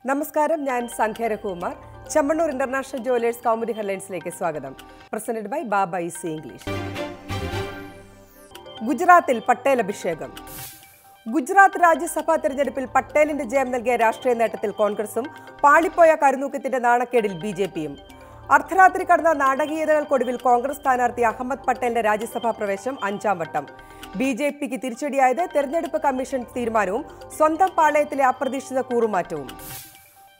നമസ്കാരം, ഞാൻ Sandhya Raghukumar. Chemmanur international jewellers Kaumudi ഹെഡ്ലൈൻസിലേക്ക് സ്വാഗതം. Presented by Baba easy English. ഗുജറാത്തിൽ പട്ടേൽ അഭിഷേകം. ഗുജറാത്ത് രാജ്യസഭാ തെരഞ്ഞെടുപ്പിൽ പട്ടേലിന്റെ ജയം നൽകിയ രാഷ്ട്രീയ നേട്ടത്തിൽ കോൺഗ്രസും പാളിപ്പോയ കരുനൂക്കത്തിന്റെ നാണക്കേടിൽ ബി.ജെ.പിയും. അർദ്ധരാത്രി കടന്ന നാടകീയതകൾക്കൊടുവിൽ കോൺഗ്രസ് സ്ഥാനാർത്ഥി അഹമ്മദ് പട്ടേലിന്റെ രാജ്യസഭാ പ്രവേശം 5ാം വട്ടം. ബി.ജെ.പിക്ക് തിരിച്ചടിയായത് തെരഞ്ഞെടുപ്പ് കമ്മീഷൻ തീരുമാനവും സ്വന്തം പാളയത്തിലെ അപ്രതീക്ഷിത കൂറുമാറ്റവും.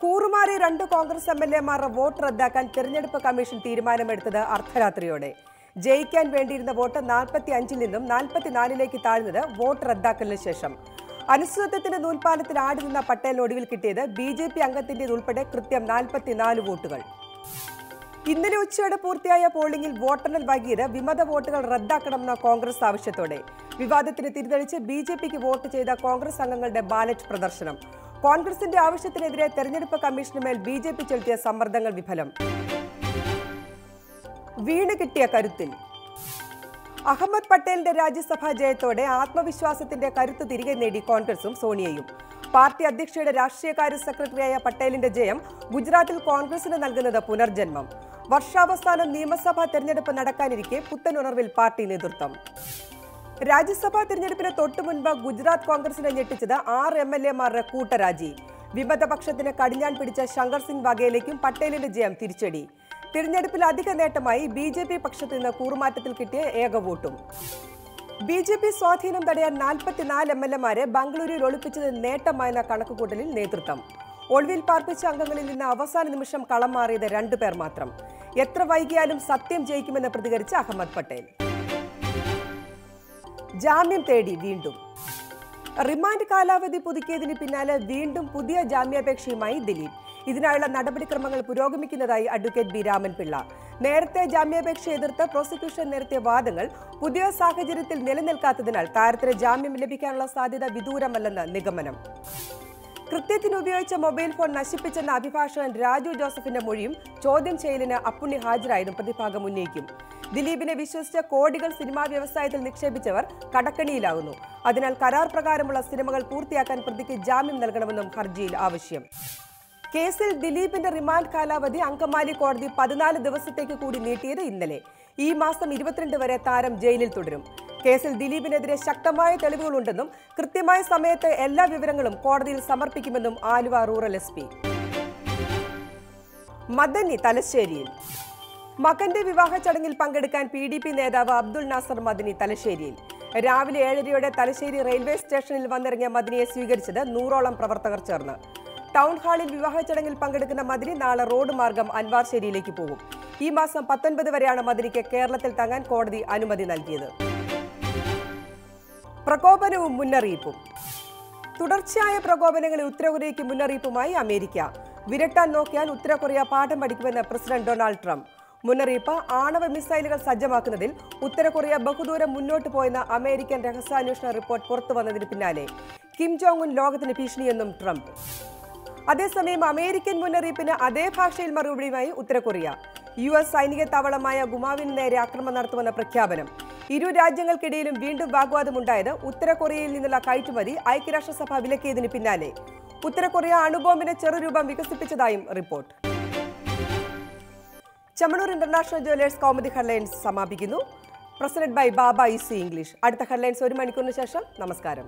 കൂറുമാറി 2 കോൺഗ്രസ് എംഎൽഎമാരുടെ വോട്ട് റദ്ദാക്കാൻ തെരഞ്ഞെടുപ്പ് കമ്മീഷൻ തീരുമാനമെടുത്തത് അർദ്ധരാത്രിയോടെ. ജയിക്കാൻ വേണ്ടിയിരുന്ന വോട്ട് 45-ൽ നിന്നും 44-ലേക്ക് താഴ്ന്നത് വോട്ട് റദ്ദാക്കലിന് ശേഷം. അനിശ്ചിതത്വത്തിന്റെ നൂൽപ്പാലത്തിൽ ആടി നിന്ന പട്ടേലിന് ഒടുവിൽ കിട്ടിയത് ബി.ജെ.പി അംഗത്തിന്റേതുൾപ്പെടെ കൃത്യം 44 വോട്ടുകൾ. ഇന്നലെ ഉച്ചയോടെ പൂർത്തിയായ പോളിംഗിൽ വോട്ടെണ്ണൽ വൈകിയത് വിമത വോട്ടുകൾ റദ്ദാക്കണമെന്ന കോൺഗ്രസ് ആവശ്യത്തോടെ. വിവാദത്തിന് തിരിതെളിച്ച് ബി.ജെ.പിക്ക് വോട്ട് ചെയ്ത കോൺഗ്രസ് അംഗങ്ങളുടെ ബാലറ്റ് പ്രദർശനം. കോൺഗ്രസിന്റെ ആവശ്യത്തിനെതിരെ തെരഞ്ഞെടുപ്പ് കമ്മീഷന് മേൽ ബി.ജെ.പി ചെലുത്തിയ സമ്മർദ്ദങ്ങൾ വിഫലം. വീണ് കിട്ടിയ കരുത്തിൽ. അഹമ്മദ് പട്ടേലിന്റെ രാജ്യസഭാ ജയത്തോടെ ആത്മവിശ്വാസത്തിന്റെ കരുത്ത് തിരികെ നേടി കോൺഗ്രസും സോണിയയും. പാർട്ടി അധ്യക്ഷയുടെ രാഷ്ട്രീയകാര്യ സെക്രട്ടറിയായ പട്ടേലിന്റെ ജയം ഗുജറാത്തിൽ കോൺഗ്രസിന് നൽകുന്നത് പുനർജന്മം. വർഷാവസാനം നിയമസഭാ തെരഞ്ഞെടുപ്പ് നടക്കാനിരിക്കെ പുത്തൻ ഉണർവിൽ പാർട്ടി നേതൃത്വം. രാജ്യസഭാ തെരഞ്ഞെടുപ്പിന് തൊട്ടു മുൻപ് ഗുജറാത്ത് കോൺഗ്രസിനെ ഞെട്ടിച്ചത് 6 എംഎൽഎമാരുടെ കൂട്ടരാജി. വിമതപക്ഷത്തിന് കടിഞ്ഞാൻ പിടിച്ച ശങ്കർ സിംഗ് വഗേലയ്ക്കും പട്ടേലിന്റെ ജയം തിരിച്ചടി. തിരഞ്ഞെടുപ്പിൽ അധിക നേട്ടമായി ബി.ജെ.പി പക്ഷത്തു നിന്ന് കൂറുമാറ്റത്തിൽ കിട്ടിയ ഏക വോട്ടും. ബി.ജെ.പി സ്വാധീനം തടയാൻ 44 എംഎൽഎമാരെ ബംഗളൂരുവിൽ ഒളിപ്പിച്ചത് നേട്ടമായെന്ന കണക്കുകൂട്ടലിൽ നേതൃത്വം. ഒളിവിൽ പാർപ്പിച്ച അംഗങ്ങളിൽ നിന്ന് അവസാന നിമിഷം കളം മാറിയത് 2 പേർ മാത്രം. എത്ര വൈകിയാലും സത്യം ജയിക്കുമെന്ന് പ്രതികരിച്ച അഹമ്മദ് പട്ടേൽ. ജാമ്യം തേടി വീണ്ടും. റിമാൻഡ് കാലാവധി പുതുക്കിയതിന് പിന്നാലെ വീണ്ടും പുതിയ ജാമ്യാപേക്ഷയുമായി ദിലീപ്. ഇതിനായുള്ള നടപടിക്രമങ്ങൾ പുരോഗമിക്കുന്നതായി അഡ്വക്കേറ്റ് ബി രാമൻപിള്ള. നേരത്തെ ജാമ്യാപേക്ഷ എതിർത്ത് പ്രോസിക്യൂഷൻ നടത്തിയ വാദങ്ങൾ പുതിയ സാഹചര്യത്തിൽ നിലനിൽക്കാത്തതിനാൽ താരത്തിന് ജാമ്യം ലഭിക്കാനുള്ള സാധ്യത വിദൂരമല്ലെന്ന് നിഗമനം. കൃത്യത്തിന് ഉപയോഗിച്ച മൊബൈൽ ഫോൺ നശിപ്പിച്ചെന്ന അഭിഭാഷകൻ രാജു ജോസഫിന്റെ മൊഴിയും ചോദ്യം ചെയ്യലിന് അപ്പുണ്ണി ഹാജരായതും പ്രതിഭാഗം ഉന്നയിക്കും. ദിലീപിനെ വിശ്വസിച്ച കോടികൾ സിനിമാ വ്യവസായത്തിൽ നിക്ഷേപിച്ചവർ കടക്കണിയിലാകുന്നു. അതിനാൽ കരാർ പ്രകാരമുള്ള സിനിമകൾ പൂർത്തിയാക്കാൻ പ്രതിക്ക് ജാമ്യം നൽകണമെന്നും ഹർജിയിൽ ആവശ്യം. കേസിൽ ദിലീപിന്റെ റിമാൻഡ് കാലാവധി അങ്കമാലി കോടതി 14 ദിവസത്തേക്ക് കൂടി നീട്ടിയത് ഇന്നലെ. ഈ മാസം 22 വരെ താരം ജയിലിൽ തുടരും. കേസിൽ ദിലീപിനെതിരെ ശക്തമായ തെളിവുകളുണ്ടെന്നും കൃത്യമായ സമയത്ത് എല്ലാ വിവരങ്ങളും കോടതിയിൽ സമർപ്പിക്കുമെന്നും ആലുവ റൂറൽ എസ്.പി. മദനി തലശ്ശേരിയിൽ. മകന്റെ വിവാഹ ചടങ്ങിൽ പങ്കെടുക്കാൻ PDP നേതാവ് അബ്ദുൾ നാസർ മദനി തലശ്ശേരിയിൽ. രാവിലെ 7:30 തലശ്ശേരി റെയിൽവേ സ്റ്റേഷനിൽ വന്നിറങ്ങിയ മദനിയെ സ്വീകരിച്ചത് 100ഓളം പ്രവർത്തകർ ചേർന്ന്. ടൗൺ ഹാളിൽ വിവാഹ ചടങ്ങിൽ പങ്കെടുക്കുന്ന മദനി നാളെ റോഡ് മാർഗം അൻവാർശേരിയിലേക്ക് പോകും. ഈ മാസം 19 വരെയാണ് മദനിക്ക് കേരളത്തിൽ തങ്ങാൻ കോടതി അനുമതി നൽകിയത്. പ്രകോപനവും മുന്നറിയിപ്പും. തുടർച്ചയായ പ്രകോപനങ്ങളിൽ ഉത്തരകൊറിയയ്ക്ക് മുന്നറിയിപ്പുമായി അമേരിക്ക. വിരട്ടാൻ നോക്കിയാൽ ഉത്തരകൊറിയ പാഠം പഠിക്കുമെന്ന് പ്രസിഡന്റ് ഡൊണാൾഡ് ട്രംപ്. മുന്നറിയിപ്പ്: ആണവ മിസൈലുകൾ സജ്ജമാക്കുന്നതിൽ ഉത്തരകൊറിയ ബഹുദൂരം മുന്നോട്ട് പോയെന്ന അമേരിക്കൻ രഹസ്യാന്വേഷണ റിപ്പോർട്ട് പുറത്തു വന്നതിന് പിന്നാലെ കിം ജോങ് ഉൻ ലോകത്തിന് ഭീഷണിയെന്നും ട്രംപ്. അതേസമയം അമേരിക്കൻ മുന്നറിയിപ്പിന് അതേ ഭാഷയിൽ മറുപടിയുമായി ഉത്തരകൊറിയ. US സൈനിക താവളമായ ഗുമാവിന് നേരെ ആക്രമണം നടത്തുമെന്ന പ്രഖ്യാപനം. ഇരു രാജ്യങ്ങൾക്കിടയിലും വീണ്ടും വാഗ്വാദമുണ്ടായത് ഉത്തരകൊറിയയിൽ നിന്നുള്ള കയറ്റുമതി ഐക്യരാഷ്ട്രസഭ വിലക്കിയതിന് പിന്നാലെ. ഉത്തരകൊറിയ അണുബോംബിന്റെ ചെറുരൂപം വികസിപ്പിച്ചതായും report. Chemmanur international jewellers Kaumudi headlines സമാപിക്കുന്നു. Presented by Baba easy English. അടുത്ത ഹെഡ്ലൈൻസ് 1 മണിക്കൂറിന് ശേഷം. നമസ്കാരം.